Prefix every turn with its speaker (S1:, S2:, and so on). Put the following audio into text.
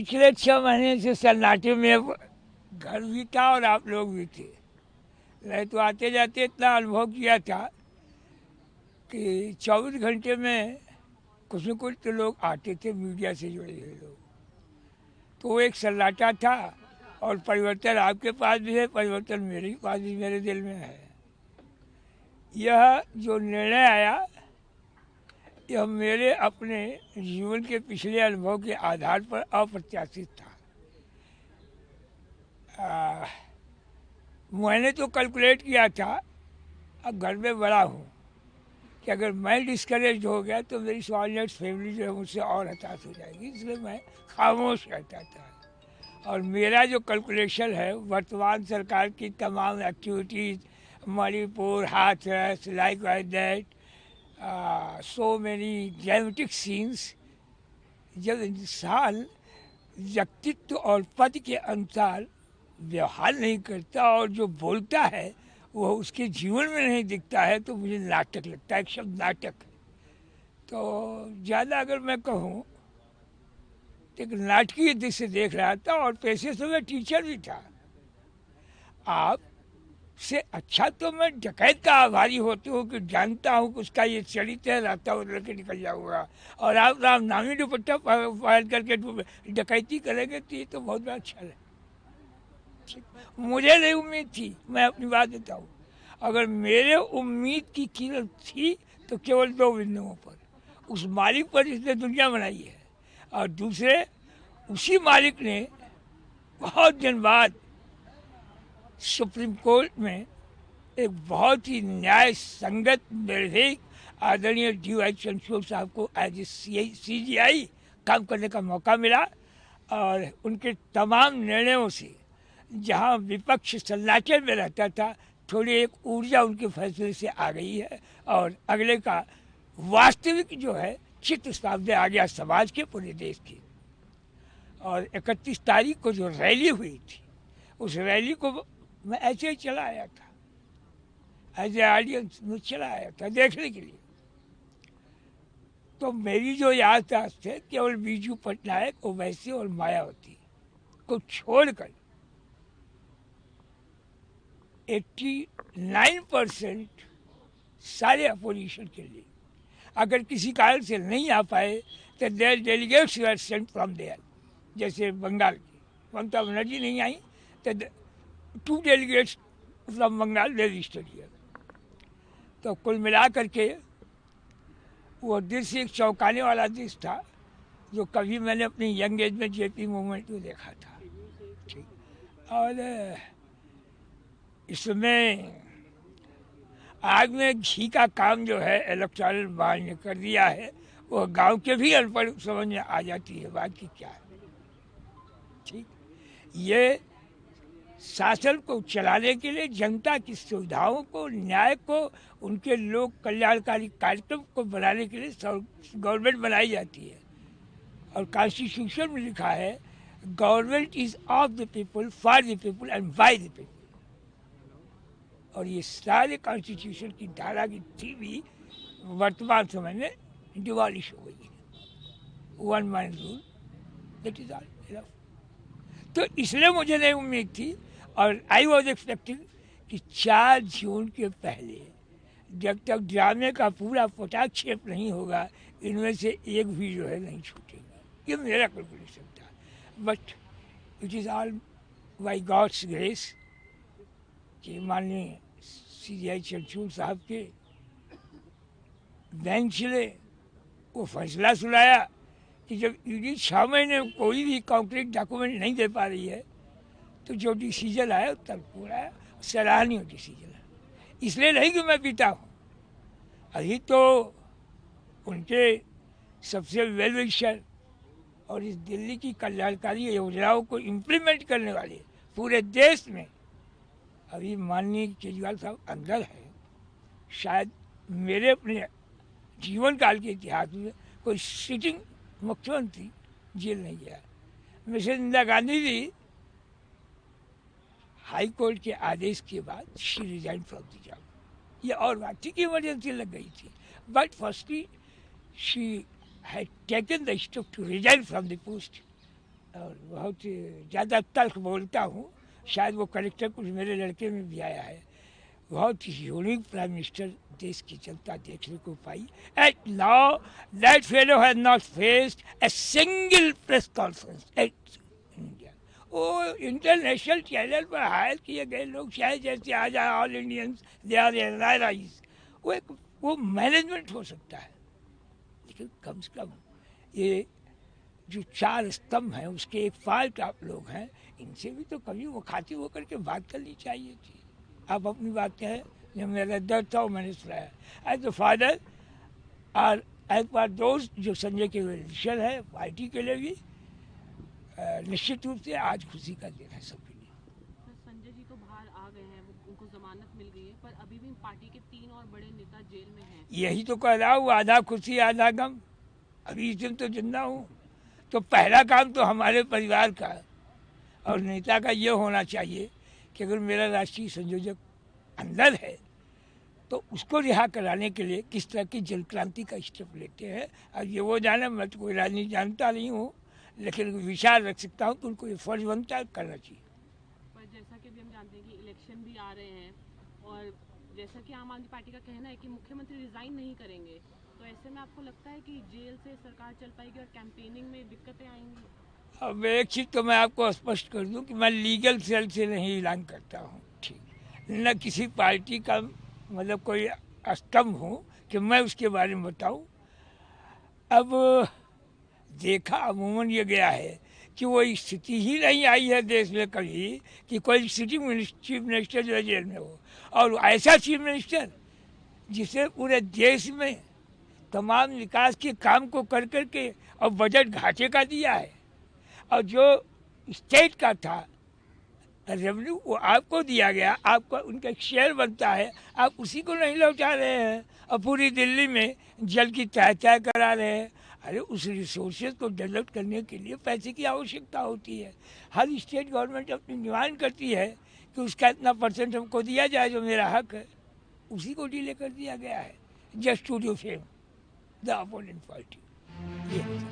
S1: पिछले 6 महीने से सन्नाटे में घर भी था और आप लोग भी थे। नहीं तो आते जाते इतना अनुभव किया था कि 24 घंटे में कुछ न कुछ तो लोग आते थे, मीडिया से जुड़े हुए लोग। तो वो एक सन्नाटा था और परिवर्तन आपके पास भी है, परिवर्तन मेरे पास भी, मेरे दिल में है। यह जो निर्णय आया यह मेरे अपने जीवन के पिछले अनुभव के आधार पर अप्रत्याशित था। मैंने तो कैलकुलेट किया था, अब घर में बड़ा हूँ, कि अगर मैं डिस्करेज हो गया तो मेरी स्वालनेट फैमिली जो है मुझसे और हताश हो जाएगी, इसलिए मैं खामोश रहता था। और मेरा जो कैलकुलेशन है, वर्तमान सरकार की तमाम activities, Manipur, Hathras, like wise that, so many dramatic scenes, जब इंसान व्यक्तित्व और पद के अनुसार व्यवहार नहीं करता और जो बोलता है वह उसके जीवन में नहीं दिखता है, तो मुझे नाटक लगता है, एक शब्द नाटक। तो ज़्यादा अगर मैं कहूँ तो एक नाटकीय दृश्य से देख रहा था, और पेशे से मैं टीचर भी था। आप से अच्छा तो मैं डकैत का आभारी होती हूँ कि जानता हूँ कि उसका ये चरित्र है, रास्ता बदल के निकल जाऊँगा, और आप राम नामी दुपट्टा फाड़ करके डकैती करेंगे तो ये तो बहुत बड़ा अच्छा है। मुझे नहीं उम्मीद थी, मैं अपनी बात बताऊँ। अगर मेरे उम्मीद की कीमत थी तो केवल 2 बिंदुओं पर, उस मालिक पर जिसने दुनिया बनाई है, और दूसरे उसी मालिक ने बहुत दिन बाद सुप्रीम कोर्ट में एक बहुत ही न्याय संगत निर्भीक आदरणीय डी.वाई. चंद्रचूड़ साहब को एज ए CGI काम करने का मौका मिला, और उनके तमाम निर्णयों से जहां विपक्ष सन्नाटे में रहता था, थोड़ी एक ऊर्जा उनके फैसले से आ गई है, और अगले का वास्तविक जो है चित्र सामने आ गया समाज के, पूरे देश की। और 31 तारीख को जो रैली हुई थी, उस रैली को मैं ऐसे ही चला आया था, एज ए ऑडियंस में चला आया था देखने के लिए। तो मेरी जो याददाश्त थे केवल बीजू पटनायक, ओवैसी और मायावती को छोड़कर 89% सारे अपोजिशन के लिए। अगर किसी कारण से नहीं आ पाए तो there delegates were sent from there, जैसे बंगाल की ममता बनर्जी नहीं आई तो 2 delegates from Bengal they registered here. तो कुल मिला करके वो दृश्य एक चौंकाने वाला दृश्य था, जो कभी मैंने अपनी यंग एज में जेपी मूवमेंट में देखा था। ठीक, और इसमें आग में घी का काम जो है इलेक्टोरल बॉन्ड ने कर दिया है, वो गांव के भी अनपढ़ समझ में आ जाती है बात की क्या है। ठीक, ये शासन को चलाने के लिए जनता की सुविधाओं को, न्याय को, उनके लोक कल्याणकारी कार्यक्रम को बनाने के लिए गवर्नमेंट बनाई जाती है। और कॉन्स्टिट्यूशन में लिखा है government is of the people, for the people and by the people. और ये सारे कॉन्स्टिट्यूशन की धारा की थी भी वर्तमान समय में डिवॉलिश हो गई है। 1 man rule, that is all enough. तो इसलिए मुझे नहीं उम्मीद थी, और आई वॉज एक्सपेक्टिंग कि 4 जून के पहले जब तक ड्रामे का पूरा पटाक्षेप नहीं होगा, इनमें से एक भी जो है नहीं छूटेगा। ये मेरा कैलकुलेशन था, but it is all by god's grace कि माननीय CGI चंद्रचूड़ साहब के बेंच ने वो फैसला सुनाया कि जब ईडी 6 महीने कोई भी कॉन्क्रीट डॉक्यूमेंट नहीं दे पा रही है, तो जो डिसीजन आया तब पूरा सराहनीय डिसीजन है। इसलिए नहीं कि मैं पीता हूँ, अभी तो उनके सबसे वेल विशर और इस दिल्ली की कल्याणकारी योजनाओं को इम्प्लीमेंट करने वाले पूरे देश में अभी माननीय केजरीवाल साहब अंदर है। शायद मेरे अपने जीवन काल के इतिहास में कोई सिटिंग मुख्यमंत्री जेल नहीं गया। Mrs Indira Gandhi ji high court के आदेश के बाद she resign from the job. ये और बात थी कि इमरजेंसी लग गई थी, but firstly she had taken the step to resign from the post और बहुत ज़्यादा तल्ख बोलता हूँ। शायद वो करेक्टर कुछ मेरे लड़के में भी आया है। बहुत यूनिक प्राइम मिनिस्टर देश की जनता देखने को पाई। At now that fellow has not faced a single press conference at India. वो इंटरनेशनल चैनल पर हायर किए गए लोग शायद जैसे आज all Indians they are NRIs, वो मैनेजमेंट हो सकता है, लेकिन कम से कम ये जो चार स्तंभ हैं उसके एक पार्ट आप लोग हैं, इनसे भी तो कभी वो खाती होकर के बात करनी चाहिए थी। आप अपनी बात कहें, जब मेरा दर्द था वो मैंने सुनाया। एज द फादर और एज पर दोस्त जो संजय के विषय है पार्टी के लिए भी निश्चित रूप से आज खुशी का दिन है सबके लिए।
S2: संजय जी तो बाहर आ गए हैं, उनको जमानत मिल गई है, पर अभी भी पार्टी के 3 और बड़े नेता जेल में हैं।
S1: यही तो कह रहा हूँ, आधा खुशी आधा गम। अभी इस दिन तो जिंदा हूँ, तो पहला काम तो हमारे परिवार का और नेता का ये होना चाहिए कि अगर मेरा राष्ट्रीय संयोजक अंदर है तो उसको रिहा कराने के लिए किस तरह की जन क्रांति का स्टेप लेते हैं। और ये वो जाने, मैं तो कोई राजनीति जानता नहीं हूँ, लेकिन विचार रख सकता हूँ कि उनको ये फर्ज बनता है करना चाहिए।
S2: पर जैसा कि अभी हम जानते हैं कि इलेक्शन भी आ रहे हैं, और जैसा कि आम आदमी पार्टी का कहना है कि मुख्यमंत्री रिजाइन नहीं करेंगे, तो ऐसे में आपको लगता है कि जेल से सरकार चल पाएगी और कैंपेनिंग में दिक्कतें आएंगी?
S1: अब एक चीज़ तो मैं आपको स्पष्ट कर दूं कि मैं लीगल सेल से नहीं ऐलान करता हूँ, ठीक, न किसी पार्टी का मतलब कोई स्तंभ हूँ कि मैं उसके बारे में बताऊँ। अब देखा अमूमन ये गया है कि वो स्थिति ही नहीं आई है देश में कभी कि कोई चीफ मिनिस्टर जो है जेल में हो, और ऐसा चीफ मिनिस्टर जिसे पूरे देश में तमाम विकास के काम को कर करके और बजट घाटे का दिया है, और जो स्टेट का था रेवेन्यू वो आपको दिया गया, आपका उनका शेयर बनता है, आप उसी को नहीं लौटा रहे हैं और पूरी दिल्ली में जल की तय करा रहे हैं। अरे उस रिसोर्सेज को डेवलप करने के लिए पैसे की आवश्यकता होती है। हर स्टेट गवर्नमेंट अपनी डिमांड करती है कि उसका इतना परसेंट हमको दिया जाए जो मेरा हक है, उसी को डिले कर दिया गया है just to defame the opponent party.